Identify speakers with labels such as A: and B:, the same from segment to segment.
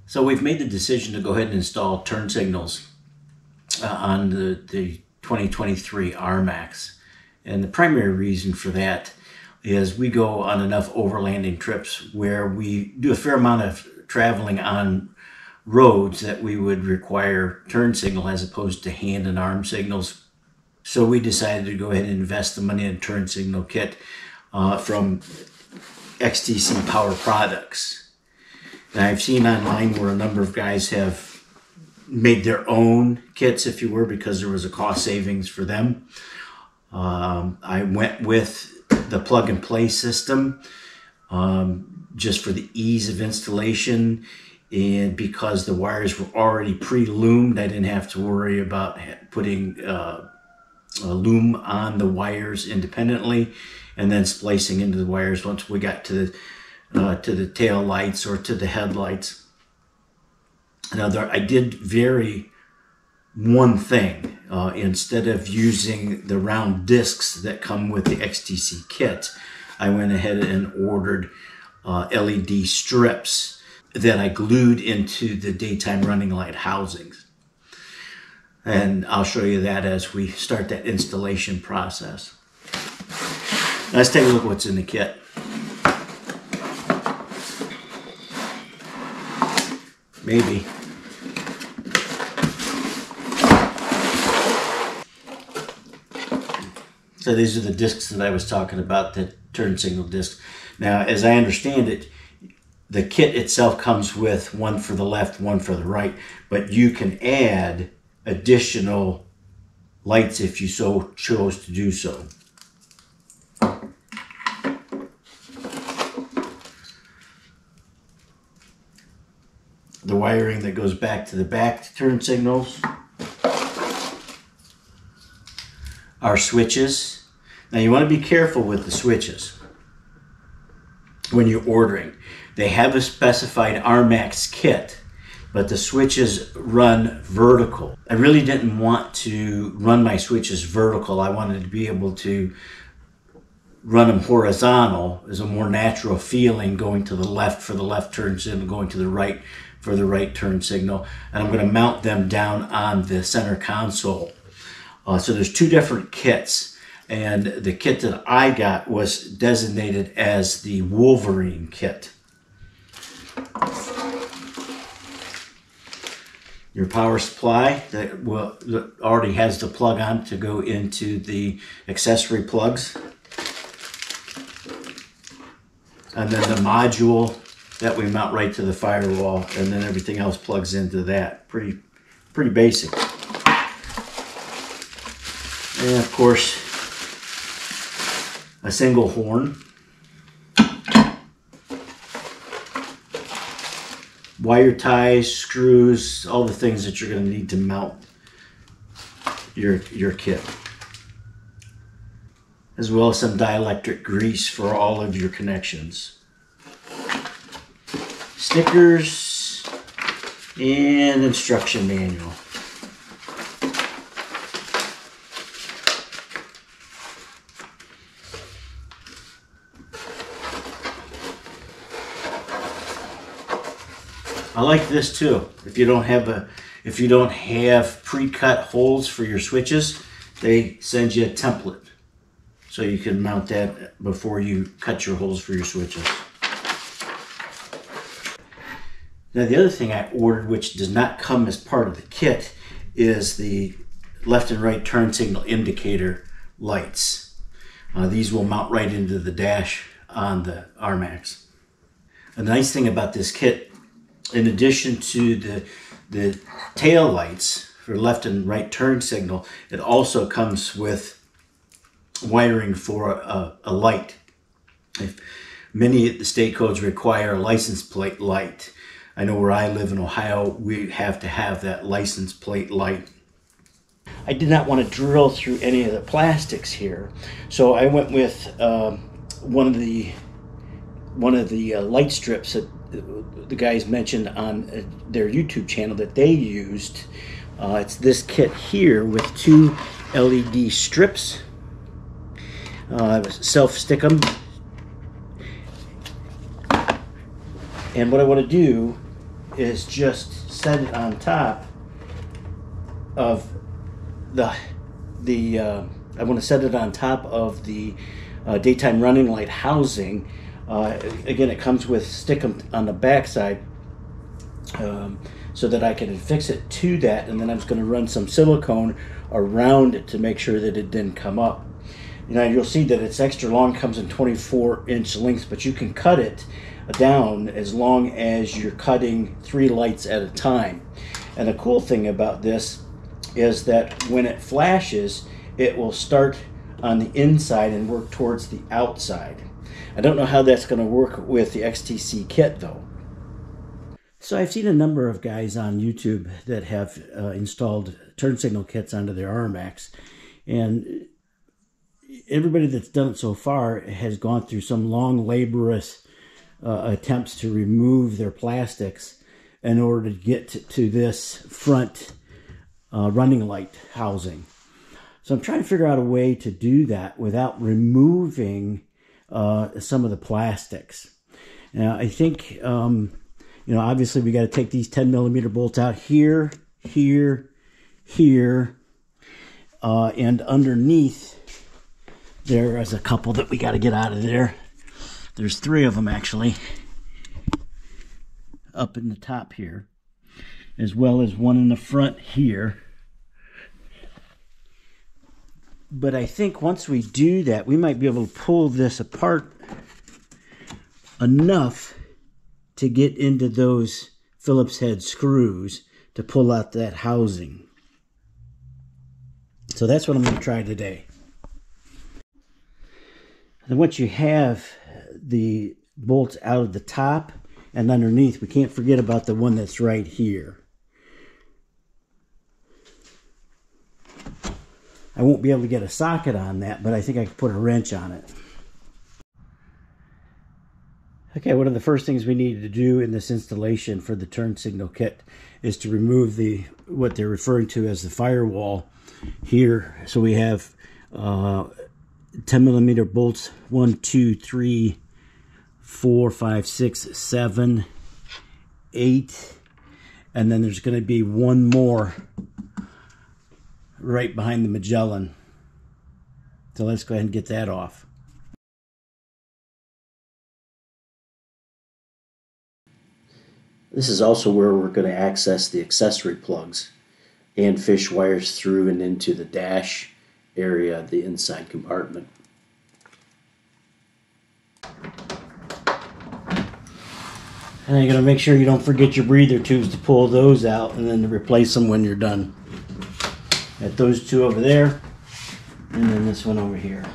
A: So we've made the decision to go ahead and install turn signals on the 2023 RMAX. And the primary reason for that is we go on enough overlanding trips where we do a fair amount of traveling on roads that we would require turn signal as opposed to hand and arm signals. So we decided to go ahead and invest the money in a turn signal kit from XTC Power Products. And I've seen online where a number of guys have made their own kits, if you were, because there was a cost savings for them. I went with the plug and play system just for the ease of installation, and because the wires were already pre-loomed, I didn't have to worry about putting a loom on the wires independently and then splicing into the wires once we got to the tail lights or to the headlights. Now I did vary one thing. Instead of using the round discs that come with the XTC kit, I went ahead and ordered LED strips that I glued into the daytime running light housings. And I'll show you that as we start that installation process. Let's take a look at what's in the kit. Maybe. So these are the discs that I was talking about, the turn signal discs. Now, as I understand it, the kit itself comes with one for the left, one for the right, but you can add additional lights if you so chose to do so. The wiring that goes back to the back turn signals. Our switches. Now you want to be careful with the switches when you're ordering. They have a specified RMAX kit, but the switches run vertical. I really didn't want to run my switches vertical. I wanted to be able to run them horizontal as a more natural feeling, going to the left for the left turn signal, going to the right for the right turn signal. And I'm going to mount them down on the center console. So there's two different kits. And the kit that I got was designated as the Wolverine kit. Your power supply that already has the plug on to go into the accessory plugs. And then the module that we mount right to the firewall, and then everything else plugs into that. Pretty basic. And of course, a single horn, wire ties, screws, all the things that you're going to need to mount your kit, as well as some dielectric grease for all of your connections, stickers, and instruction manual. I like this too. If you don't have pre-cut holes for your switches, they send you a template so you can mount that before you cut your holes for your switches. Now the other thing I ordered, which does not come as part of the kit, is the left and right turn signal indicator lights. These will mount right into the dash on the RMAX. A nice thing about this kit, in addition to the tail lights for left and right turn signal, it also comes with wiring for a light. Many of the state codes require a license plate light. I know where I live in Ohio, we have to have that license plate light. I did not want to drill through any of the plastics here, so I went with one of the light strips that the guys mentioned on their YouTube channel that they used. It's this kit here with two LED strips. Self-stick them. And what I want to do is just set it on top of I want to set it on top of the daytime running light housing. Again, it comes with stick 'em on the back side, so that I can fix it to that, and then I'm just going to run some silicone around it to make sure that it didn't come up. Now you'll see that it's extra long, comes in 24-inch lengths, but you can cut it down as long as you're cutting 3 lights at a time. And the cool thing about this is that when it flashes, it will start on the inside and work towards the outside. I don't know how that's going to work with the XTC kit though. So I've seen a number of guys on YouTube that have installed turn signal kits onto their RMAX, and everybody that's done it so far has gone through some long, laborious attempts to remove their plastics in order to get to this front running light housing. So I'm trying to figure out a way to do that without removing some of the plastics. Now, I think, you know, obviously we got to take these 10mm bolts out here, here, here, and underneath there is a couple that we got to get out of there. There's 3 of them actually up in the top here, as well as one in the front here. But I think once we do that, we might be able to pull this apart enough to get into those Phillips head screws to pull out that housing. So that's what I'm going to try today. And once you have the bolts out of the top and underneath, we can't forget about the one that's right here. I won't be able to get a socket on that, but I think I can put a wrench on it. Okay, one of the first things we need to do in this installation for the turn signal kit is to remove what they're referring to as the firewall here. So we have 10mm bolts 1, 2, 3, 4, 5, 6, 7, 8, and then there's going to be one more right behind the Magellan. So let's go ahead and get that off. This is also where we're going to access the accessory plugs and fish wires through and into the dash area of the inside compartment. And you're going to make sure you don't forget your breather tubes to pull those out and then to replace them when you're done. Got those 2 over there, and then this one over here.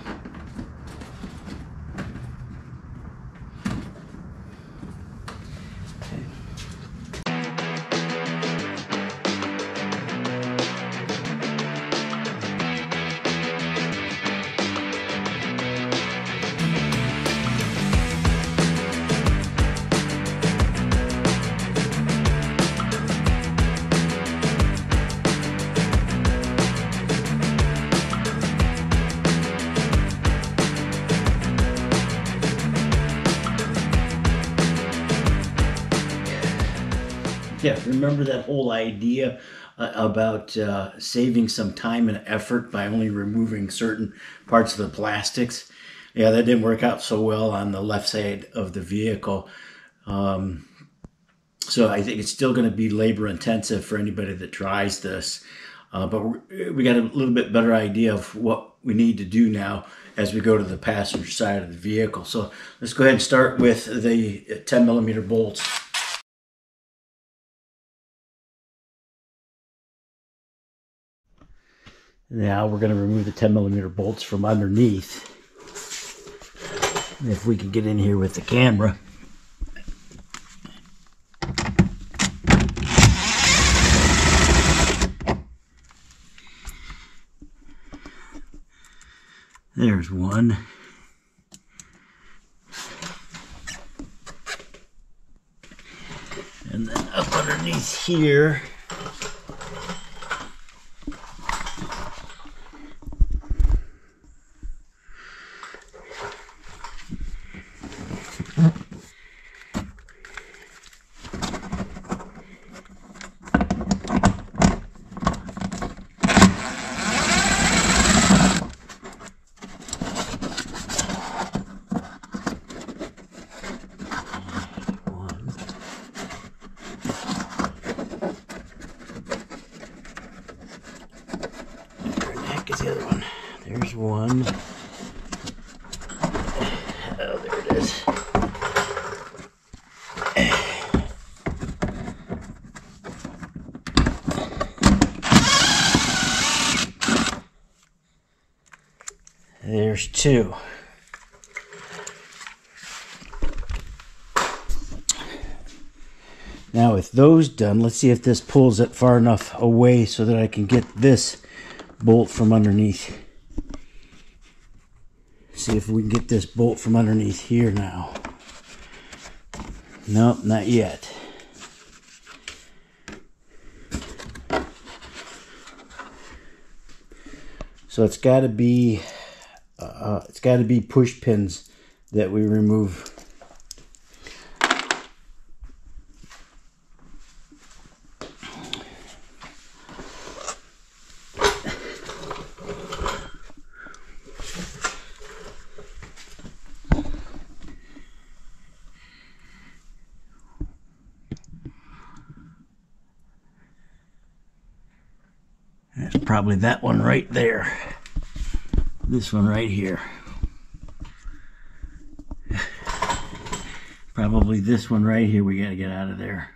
A: Yeah, remember that whole idea about saving some time and effort by only removing certain parts of the plastics? Yeah, that didn't work out so well on the left side of the vehicle. So I think it's still going to be labor intensive for anybody that tries this. But we got a little bit better idea of what we need to do now as we go to the passenger side of the vehicle. So let's go ahead and start with the 10mm bolts. Now we're going to remove the 10mm bolts from underneath. If we can get in here with the camera. There's one. And then up underneath here, There's one. Oh, there it is. There's two. Now with those done, let's see if this pulls it far enough away so that I can get this bolt from underneath. See if we can get this bolt from underneath here now. Nope, not yet. So it's got to be push pins that we remove. That's probably that one right there. This one right here. Probably this one right here we gotta get out of there.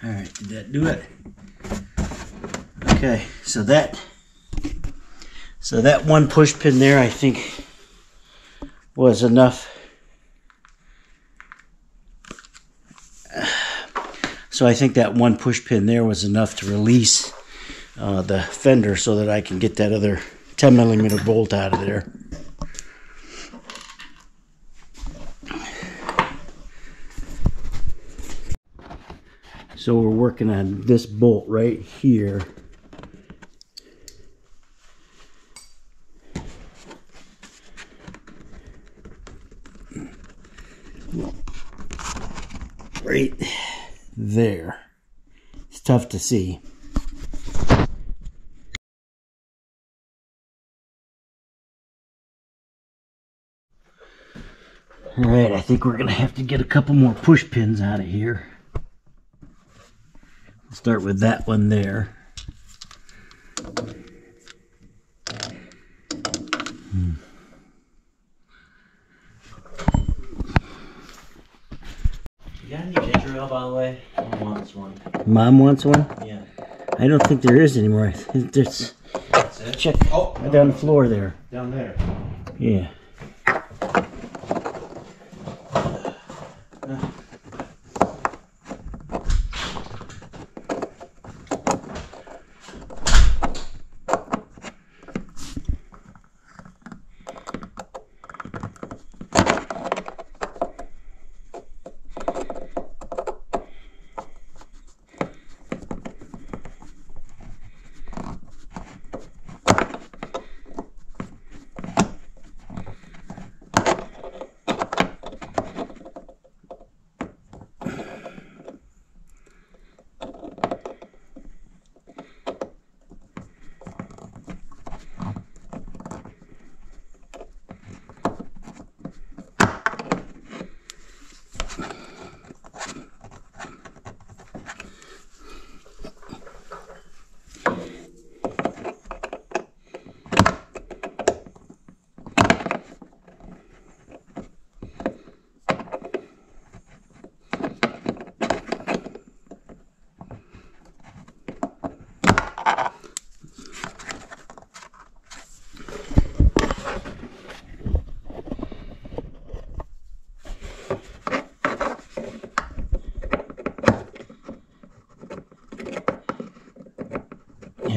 A: Alright, did that do it? Okay, so that one push pin there I think was enough. So I think that one push pin there was enough to release the fender so that I can get that other 10mm bolt out of there. So we're working on this bolt right here. Right there. It's tough to see. All right, I think we're gonna have to get a couple more push pins out of here. Start with that one there.
B: You got any ginger ale, by the way? Mom wants one.
A: Mom wants one?
B: Yeah.
A: I don't think there is anymore. There's,
B: That's it?
A: check
B: right
A: down the floor there.
B: Down there.
A: Yeah.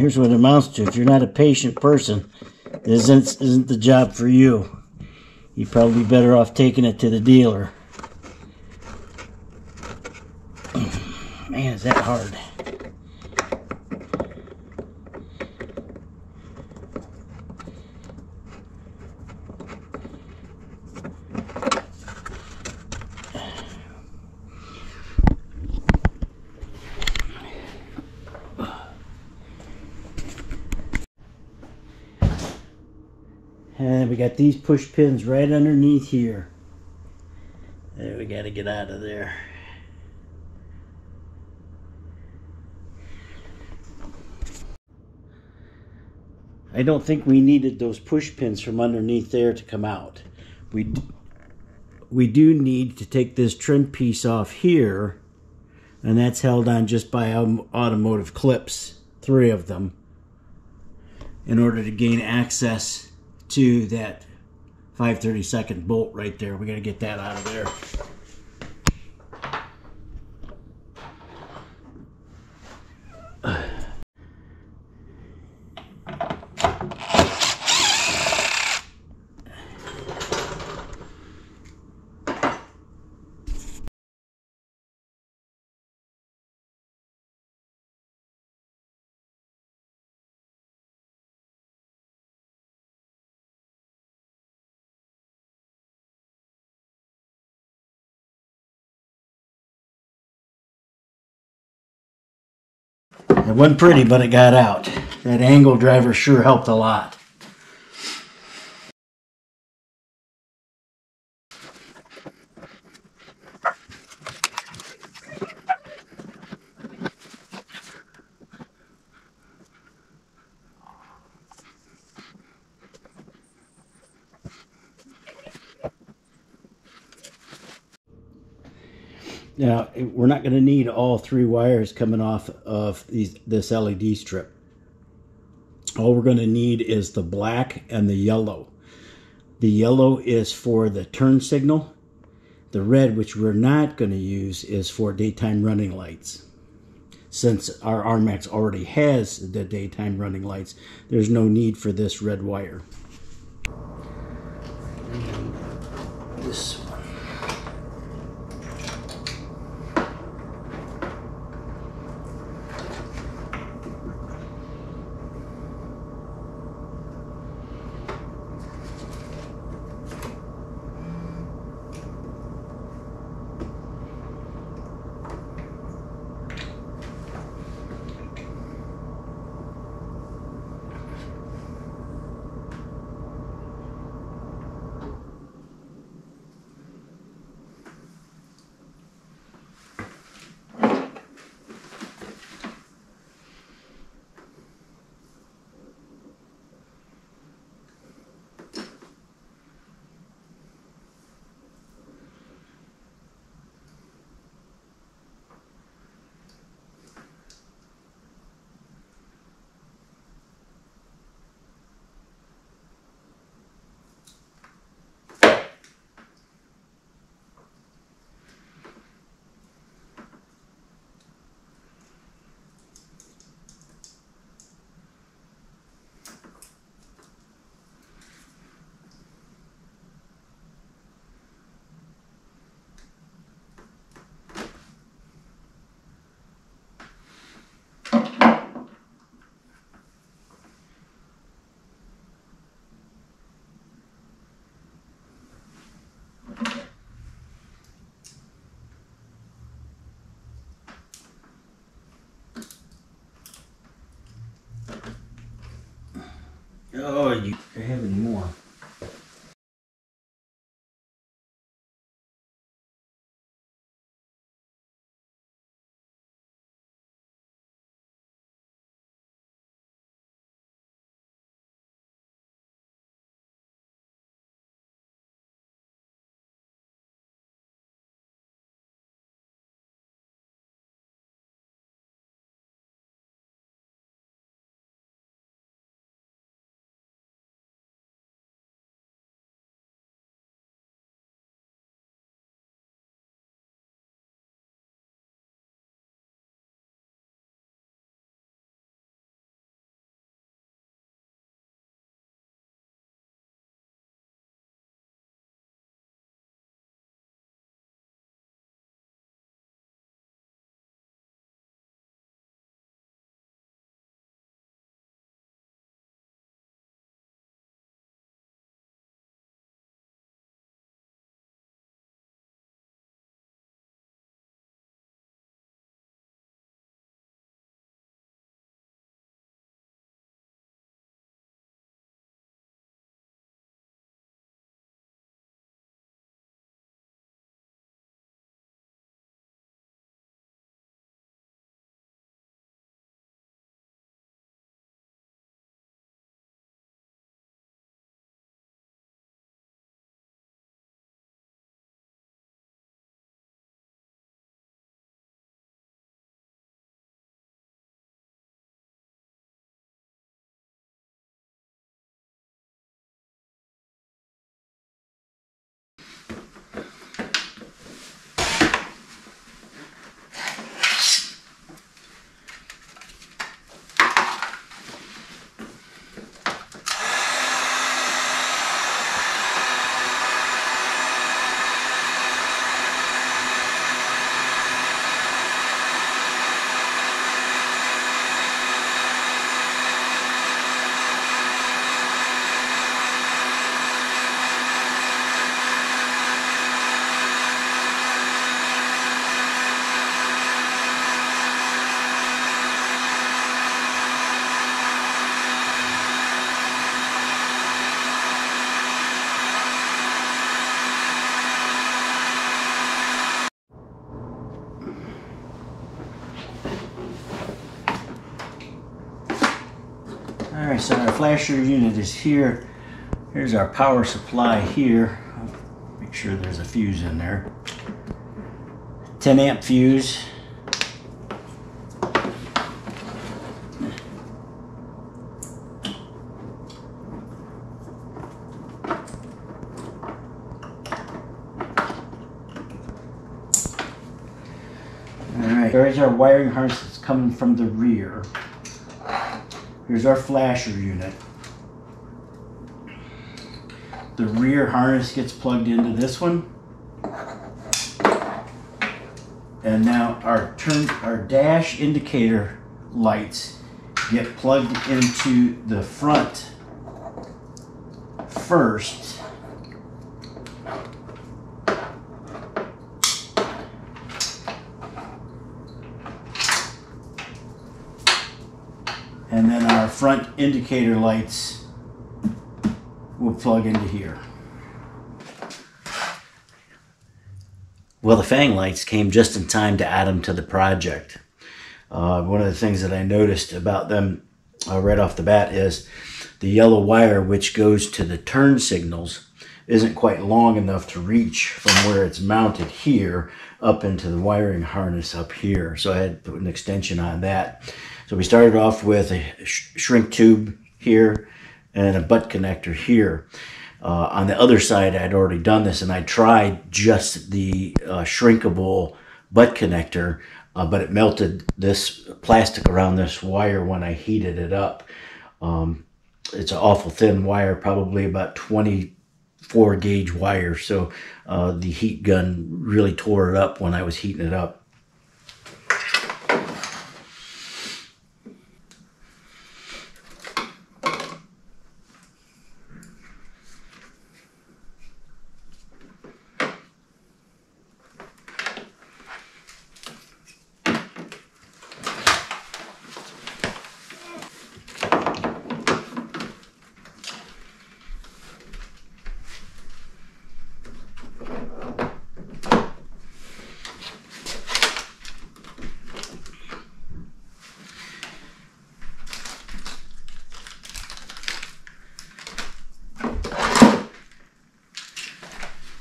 A: here's what it amounts to. If you're not a patient person, this isn't the job for you. You'd probably be better off taking it to the dealer. Man, is that hard. And we got these push pins right underneath here. There, we got to get out of there. I don't think we needed those push pins from underneath there to come out. We do need to take this trim piece off here, and that's held on just by automotive clips, 3 of them, in order to gain access to that 5/32 bolt right there. We got to get that out of there. It wasn't pretty, but it got out. That angle driver sure helped a lot. Now, we're not going to need all 3 wires coming off of this LED strip. All we're going to need is the black and the yellow. The yellow is for the turn signal. The red, which we're not going to use, is for daytime running lights. Since our RMAX already has the daytime running lights, there's no need for this red wire. This one. Oh, you have any more? Alright, so our flasher unit is here. Here's our power supply here. Make sure there's a fuse in there. 10 amp fuse. Alright, there's our wiring harness that's coming from the rear. Here's our flasher unit. The rear harness gets plugged into this one. And now our dash indicator lights get plugged into the front first. And then our front indicator lights will plug into here. Well, the fang lights came just in time to add them to the project. One of the things that I noticed about them right off the bat is the yellow wire which goes to the turn signals isn't quite long enough to reach from where it's mounted here up into the wiring harness up here. So I had to put an extension on that. So we started off with a shrink tube here and a butt connector here. On the other side, I'd already done this, and I tried just the shrinkable butt connector, but it melted this plastic around this wire when I heated it up. It's an awful thin wire, probably about 24 gauge wire, so the heat gun really tore it up when I was heating it up.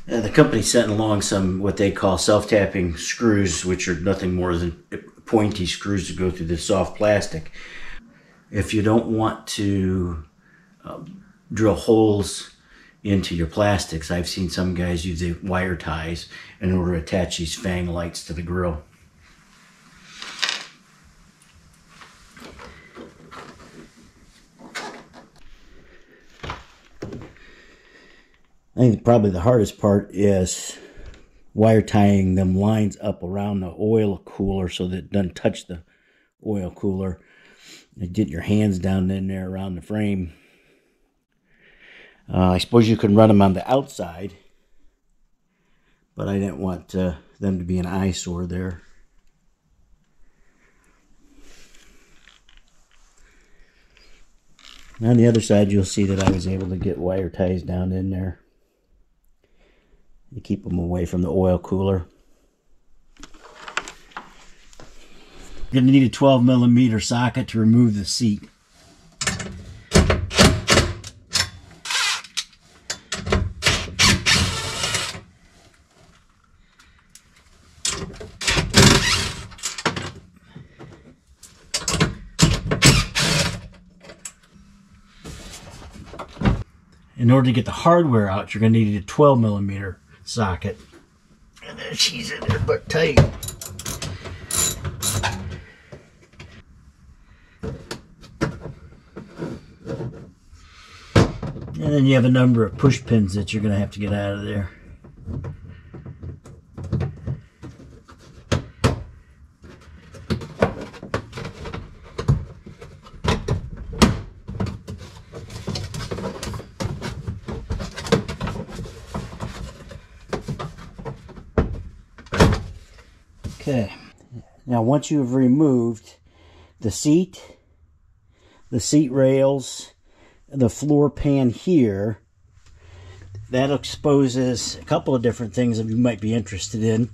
A: The company sent along some what they call self-tapping screws, which are nothing more than pointy screws to go through the soft plastic. If you don't want to drill holes into your plastics, I've seen some guys use the wire ties in order to attach these fang lights to the grill. I think probably the hardest part is wire tying them lines up around the oil cooler so that it doesn't touch the oil cooler. And get your hands down in there around the frame. I suppose you can run them on the outside, but I didn't want them to be an eyesore there. On the other side, you'll see that I was able to get wire ties down in there. You keep them away from the oil cooler. You're going to need a 12mm socket to remove the seat. In order to get the hardware out, you're going to need a 12mm socket. And then she's in there but tight. And then you have a number of push pins that you're going to have to get out of there. Okay, now once you have removed the seat rails, the floor pan here, that exposes a couple of different things that you might be interested in.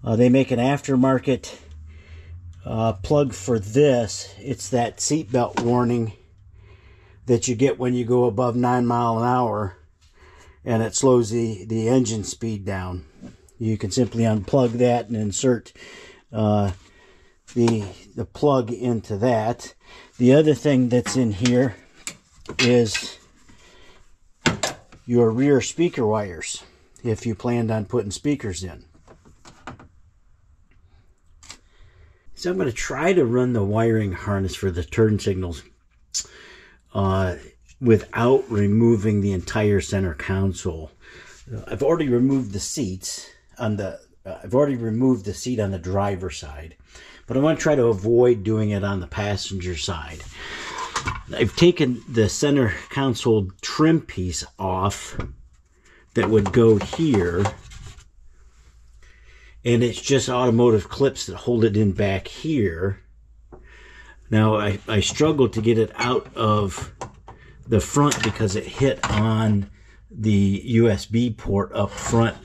A: They make an aftermarket plug for this. It's that seatbelt warning that you get when you go above 9 miles an hour and it slows the engine speed down. You can simply unplug that and insert the plug into that. The other thing that's in here is your rear speaker wires, if you planned on putting speakers in. So I'm going to try to run the wiring harness for the turn signals without removing the entire center console. I've already removed the seats on the seat on the driver's side, but I want to try to avoid doing it on the passenger side. I've taken the center console trim piece off that would go here, and it's just automotive clips that hold it in back here. Now I struggled to get it out of the front because it hit on the USB port up front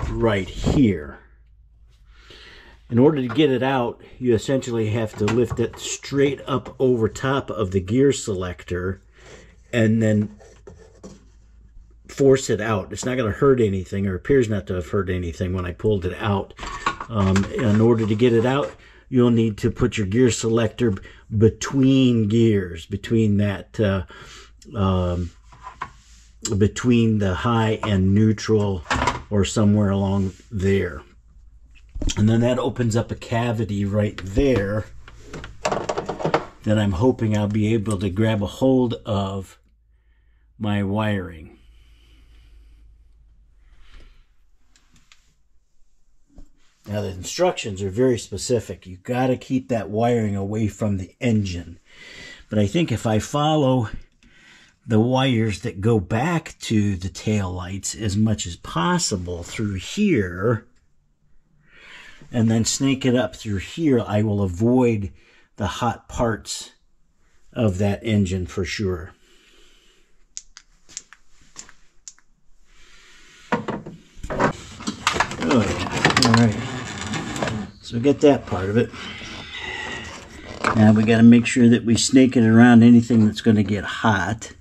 A: right here. In order to get it out, you essentially have to lift it straight up over top of the gear selector and then force it out. It's not going to hurt anything, or appears not to have hurt anything when I pulled it out. In order to get it out, you'll need to put your gear selector between gears, between that, between the high and neutral, or somewhere along there. And then that opens up a cavity right there that I'm hoping I'll be able to grab a hold of my wiring. Now the instructions are very specific. You got to keep that wiring away from the engine. But I think if I follow the wires that go back to the tail lights as much as possible through here, and then snake it up through here, I will avoid the hot parts of that engine for sure. Oh yeah, all right. So get that part of it. Now we got to make sure that we snake it around anything that's going to get hot.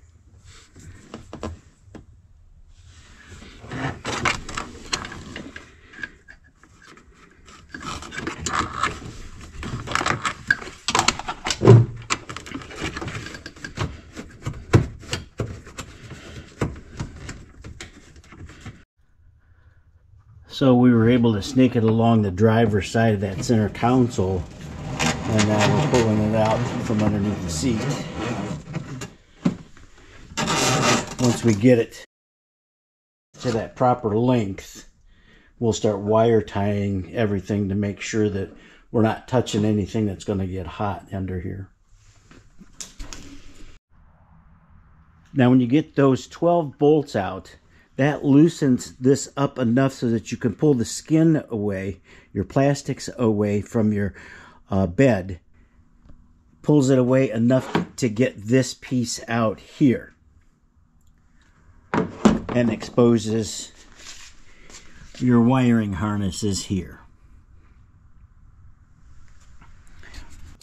A: So we were able to snake it along the driver's side of that center console, and now we're pulling it out from underneath the seat. Once we get it to that proper length, we'll start wire tying everything to make sure that we're not touching anything that's going to get hot under here. Now when you get those 12 bolts out, that loosens this up enough so that you can pull the skin away, your plastics away from your bed. Pulls it away enough to get this piece out here. And exposes your wiring harnesses here.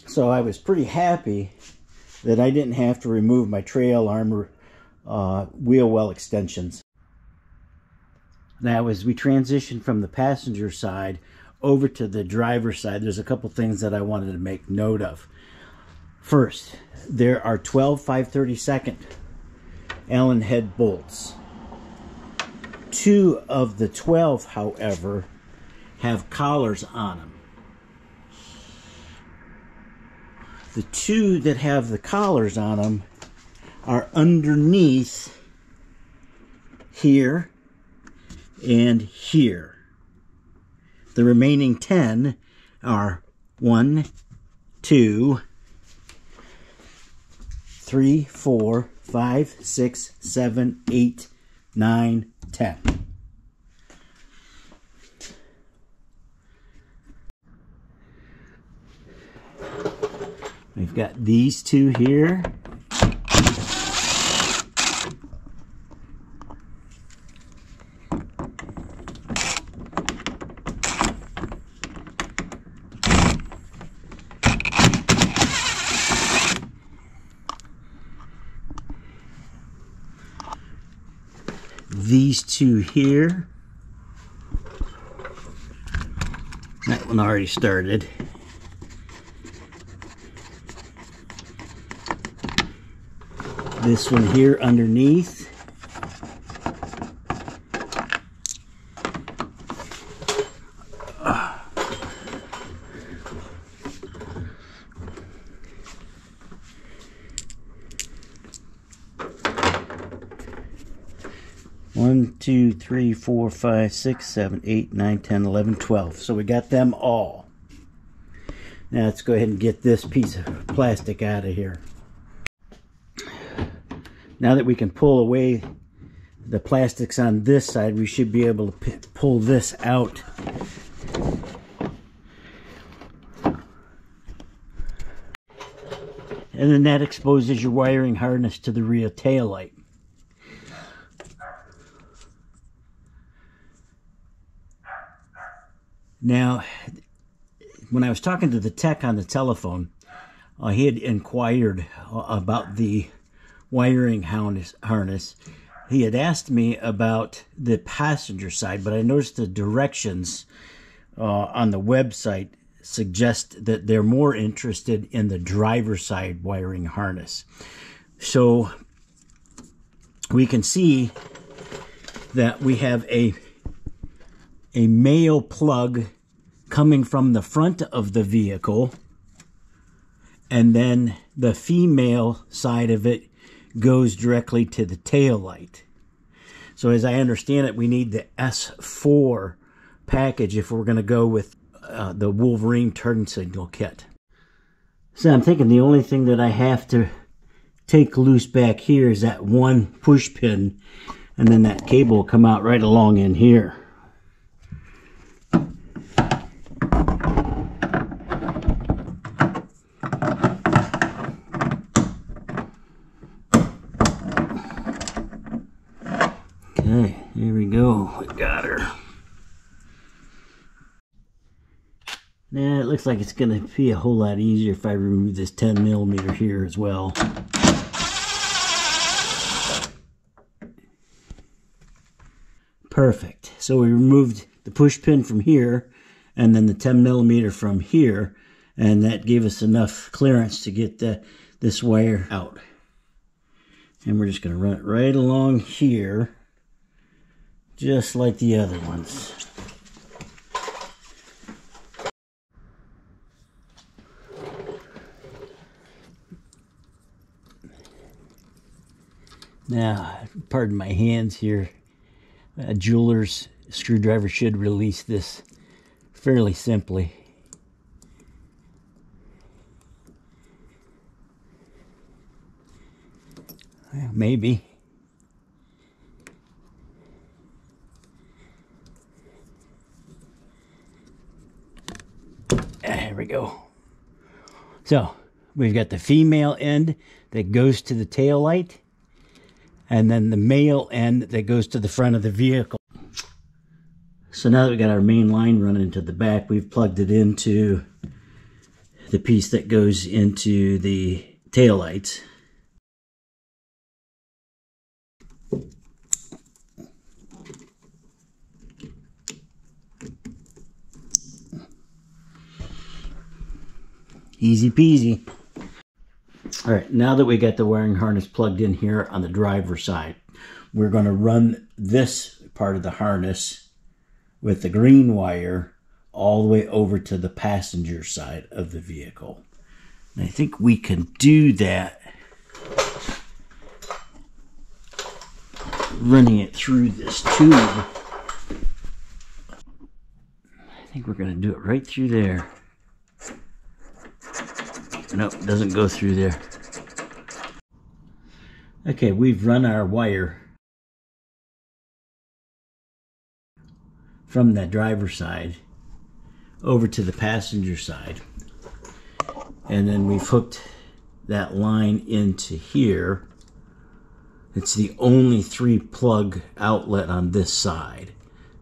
A: So I was pretty happy that I didn't have to remove my trail armor wheel well extensions. Now, as we transition from the passenger side over to the driver's side, there's a couple things that I wanted to make note of. First, there are 12 5/32 Allen head bolts. 2 of the 12, however, have collars on them. The 2 that have the collars on them are underneath here and here. The remaining 10 are 1, 2, 3, 4, 5, 6, 7, 8, 9, 10. We've got these 2 here. these two here. That one already started. This one here underneath. One, two, three, 4, 5, 6, 7, 8, 9, 10, 11, 12. So we got them all. Now let's go ahead and get this piece of plastic out of here. Now that we can pull away the plastics on this side, we should be able to pull this out. And then that exposes your wiring harness to the rear tail light. Now, when I was talking to the tech on the telephone, he had inquired about the wiring harness. He had asked me about the passenger side, but I noticed the directions on the website suggest that they're more interested in the driver's side wiring harness. So we can see that we have a male plug coming from the front of the vehicle, and then the female side of it goes directly to the tail light. So as I understand it, we need the S4 package if we're going to go with the Wolverine turn signal kit. So I'm thinking the only thing that I have to take loose back here is that one push pin, and then that cable will come out right along in here. Okay, here we go. We got her. Now it looks like it's going to be a whole lot easier if I remove this 10mm here as well. Perfect. So we removed the push pin from here and then the 10mm from here, and that gave us enough clearance to get this wire out. And we're just going to run it right along here, just like the other ones. Now, pardon my hands here. A jeweler's screwdriver should release this fairly simply. Well, maybe. There we go. So, we've got the female end that goes to the tail light, and then the male end that goes to the front of the vehicle. So now that we got our main line running into the back, we've plugged it into the piece that goes into the tail lights. Easy peasy. All right, now that we got the wiring harness plugged in here on the driver's side, we're going to run this part of the harness with the green wire all the way over to the passenger side of the vehicle. And I think we can do that running it through this tube. I think we're going to do it right through there. Nope, it doesn't go through there. Okay, we've run our wire from that driver's side over to the passenger side. And then we've hooked that line into here. It's the only 3-plug outlet on this side.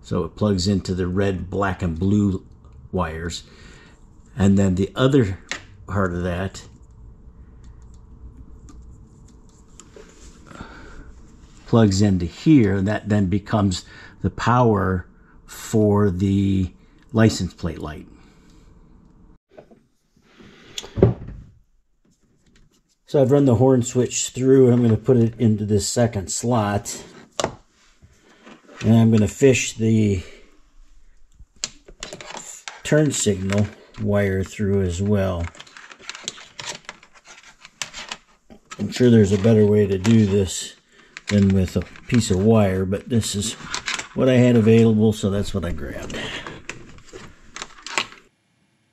A: So it plugs into the red, black, and blue wires. And then the other part of that plugs into here, and that then becomes the power for the license plate light. So I've run the horn switch through, and I'm going to put it into this second slot. And I'm going to fish the turn signal wire through as well. I'm sure there's a better way to do this than with a piece of wire, but this is what I had available, so that's what I grabbed.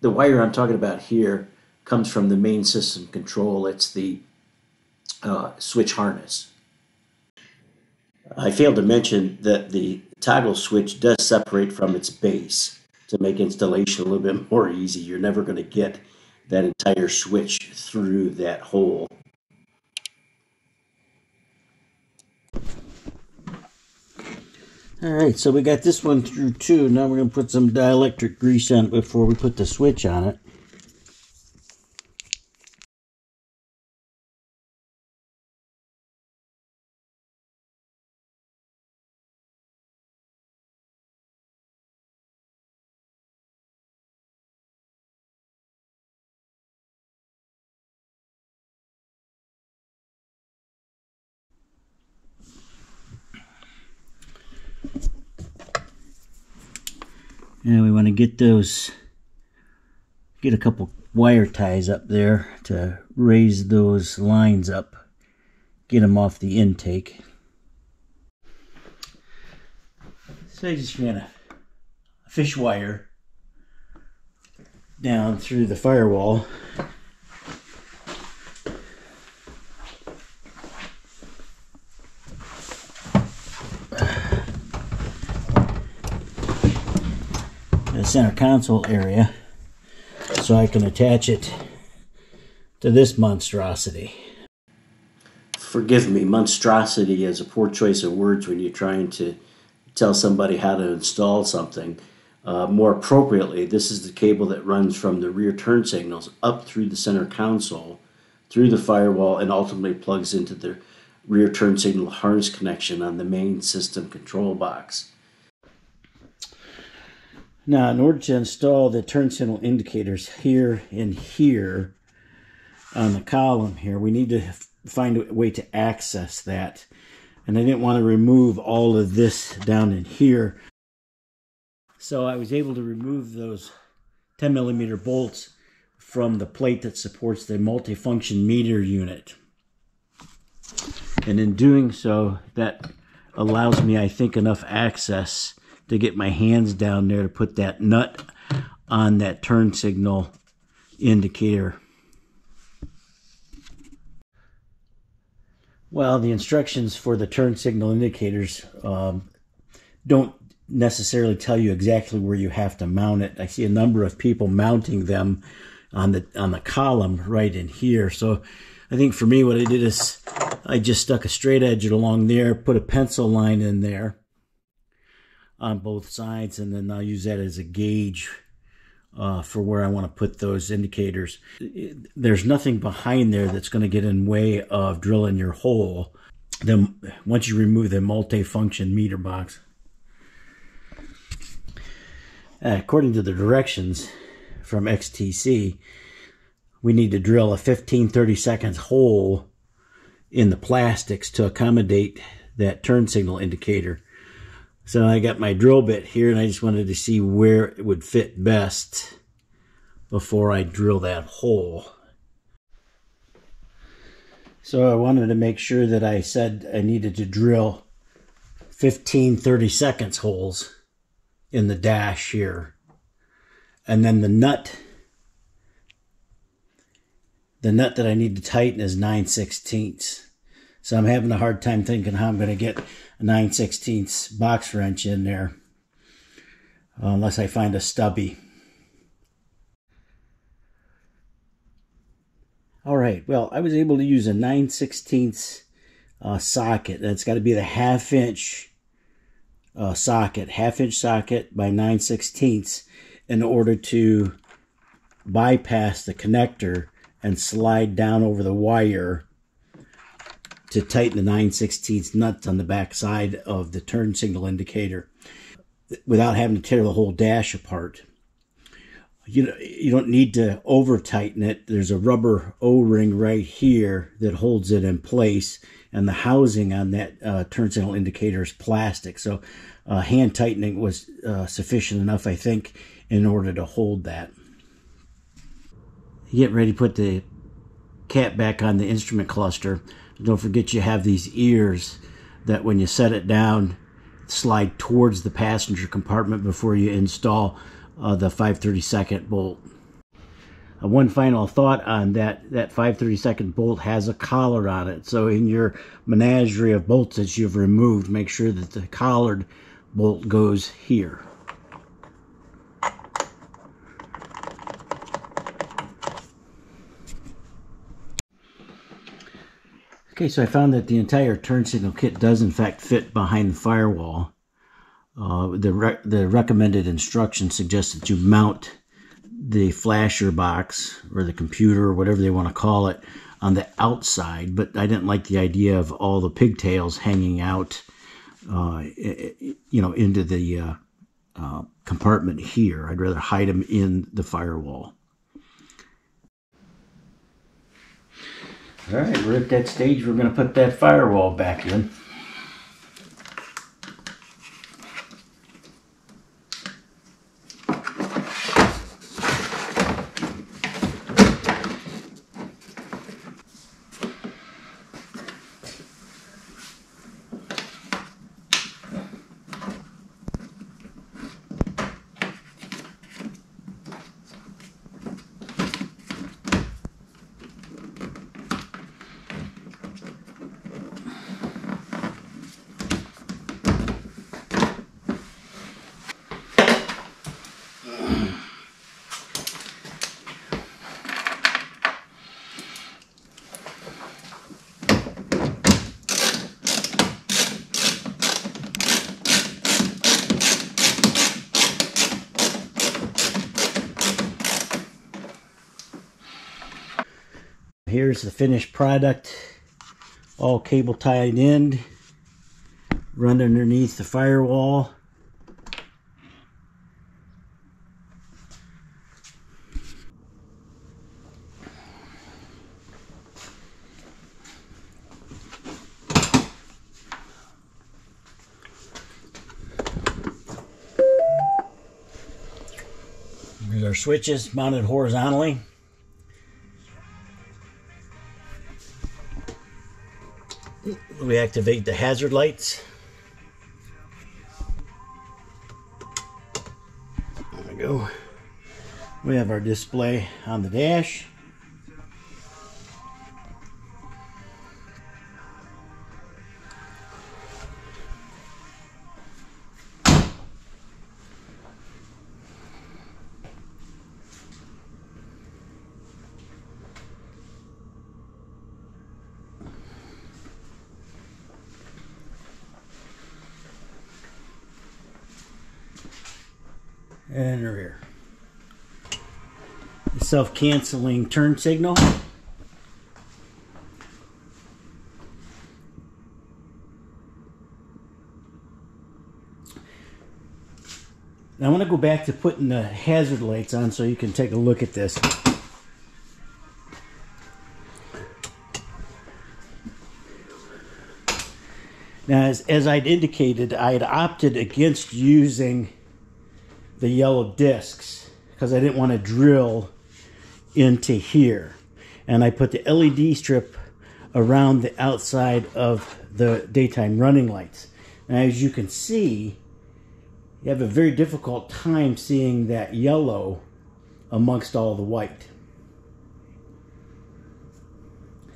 A: The wire I'm talking about here comes from the main system control. It's the switch harness. I failed to mention that the toggle switch does separate from its base to make installation a little bit more easy. You're never going to get that entire switch through that hole. Alright, so we got this one through too. Now we're going to put some dielectric grease on it before we put the switch on it. And we want to get a couple wire ties up there to raise those lines up, get them off the intake. So I just ran a fish wire down through the firewall. Center console area so I can attach it to this monstrosity. Forgive me, monstrosity is a poor choice of words when you're trying to tell somebody how to install something. More appropriately, this is the cable that runs from the rear turn signals up through the center console, through the firewall, and ultimately plugs into the rear turn signal harness connection on the main system control box. Now, in order to install the turn signal indicators here and here on the column here, we need to find a way to access that. And I didn't want to remove all of this down in here. So I was able to remove those 10mm bolts from the plate that supports the multifunction meter unit. And in doing so, that allows me, I think, enough access to get my hands down there to put that nut on that turn signal indicator. Well, the instructions for the turn signal indicators don't necessarily tell you exactly where you have to mount it. I see a number of people mounting them on the column right in here. So I think for me what I did is I just stuck a straight edge along there, put a pencil line in there on both sides, and then I'll use that as a gauge for where I want to put those indicators. There's nothing behind there that's going to get in way of drilling your hole then once you remove the multi-function meter box. According to the directions from XTC, we need to drill a 15-30 seconds hole in the plastics to accommodate that turn signal indicator. So I got my drill bit here, and I just wanted to see where it would fit best before I drill that hole. So I wanted to make sure that I said I needed to drill 15-30 seconds holes in the dash here. And then the nut that I need to tighten is 9/16. So I'm having a hard time thinking how I'm going to get a 9/16 box wrench in there, unless I find a stubby. All right, well, I was able to use a 9/16 socket. That's got to be the half-inch socket, half-inch socket by 9/16, in order to bypass the connector and slide down over the wire to tighten the 9/16 nuts on the back side of the turn signal indicator without having to tear the whole dash apart. You don't need to over tighten it. There's a rubber O-ring right here that holds it in place, and the housing on that turn signal indicator is plastic. So hand tightening was sufficient enough, I think, in order to hold that. You get ready to put the cap back on the instrument cluster. Don't forget you have these ears that when you set it down, slide towards the passenger compartment before you install the 5/32 bolt. One final thought on that 5/32 bolt has a collar on it. So in your menagerie of bolts that you've removed, make sure that the collared bolt goes here. Okay, so I found that the entire turn signal kit does in fact fit behind the firewall. The recommended instructions suggest that you mount the flasher box or the computer or whatever they want to call it on the outside, but I didn't like the idea of all the pigtails hanging out, into the compartment here. I'd rather hide them in the firewall. All right, we're at that stage. We're going to put that firewall back in. Here's the finished product, all cable tied in, run underneath the firewall. Here's our switches mounted horizontally. We activate the hazard lights. There we go. We have our display on the dash. And rear. The self-canceling turn signal. Now I want to go back to putting the hazard lights on so you can take a look at this. Now as I'd indicated, I had opted against using the yellow discs because I didn't want to drill into here, and I put the LED strip around the outside of the daytime running lights. Now as you can see, you have a very difficult time seeing that yellow amongst all the white.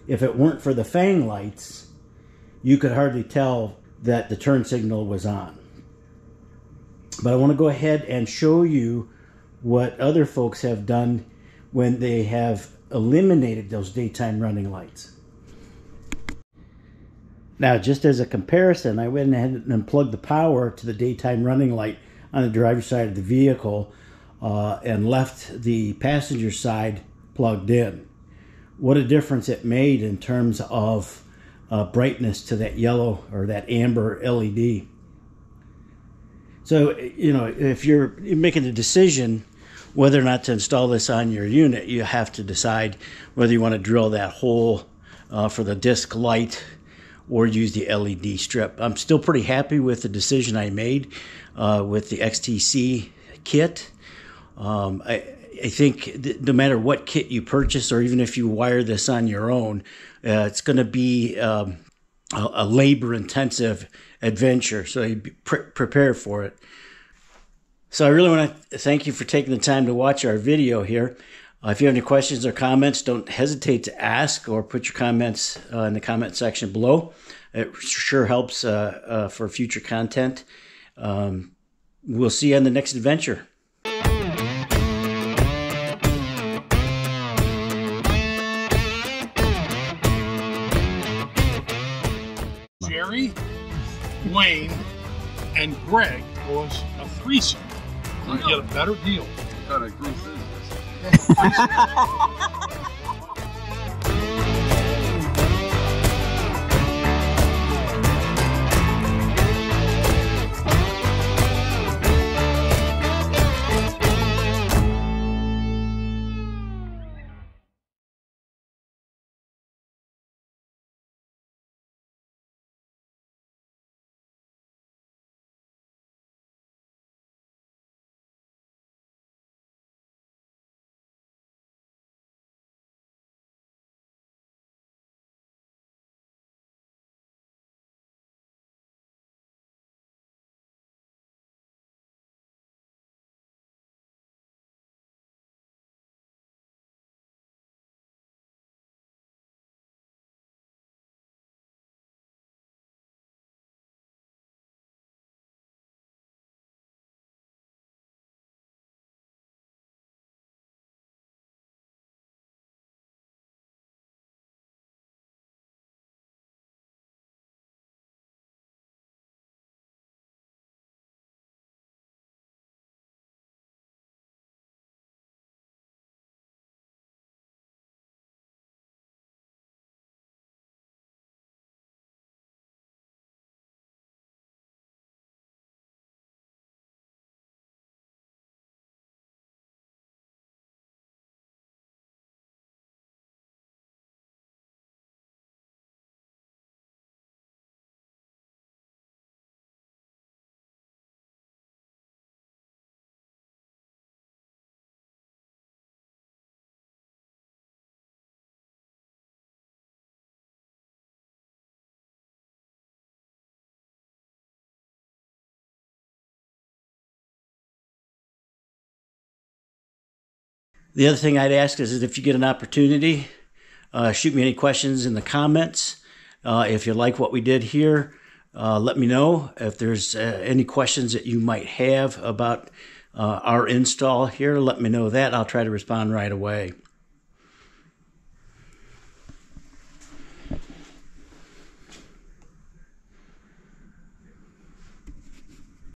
A: If it weren't for the fang lights, you could hardly tell that the turn signal was on. But I want to go ahead and show you what other folks have done when they have eliminated those daytime running lights. Now, just as a comparison, I went ahead and plugged the power to the daytime running light on the driver's side of the vehicle and left the passenger side plugged in. What a difference it made in terms of brightness to that yellow or that amber LED. So, you know, if you're making a decision whether or not to install this on your unit, you have to decide whether you want to drill that hole for the disc light or use the LED strip. I'm still pretty happy with the decision I made with the XTC kit. I think no matter what kit you purchase, or even if you wire this on your own, it's going to be a labor-intensive adventure, so you be prepare for it. So I really want to thank you for taking the time to watch our video here. If you have any questions or comments, don't hesitate to ask or put your comments in the comment section below. It sure helps for future content. We'll see you on the next adventure.
C: Jerry, Wayne, and Greg was a threesome. You get a better deal.
D: What kind of group is this?
A: The other thing I'd ask is if you get an opportunity, shoot me any questions in the comments. If you like what we did here, let me know. If there's any questions that you might have about our install here, let me know that. I'll try to respond right away.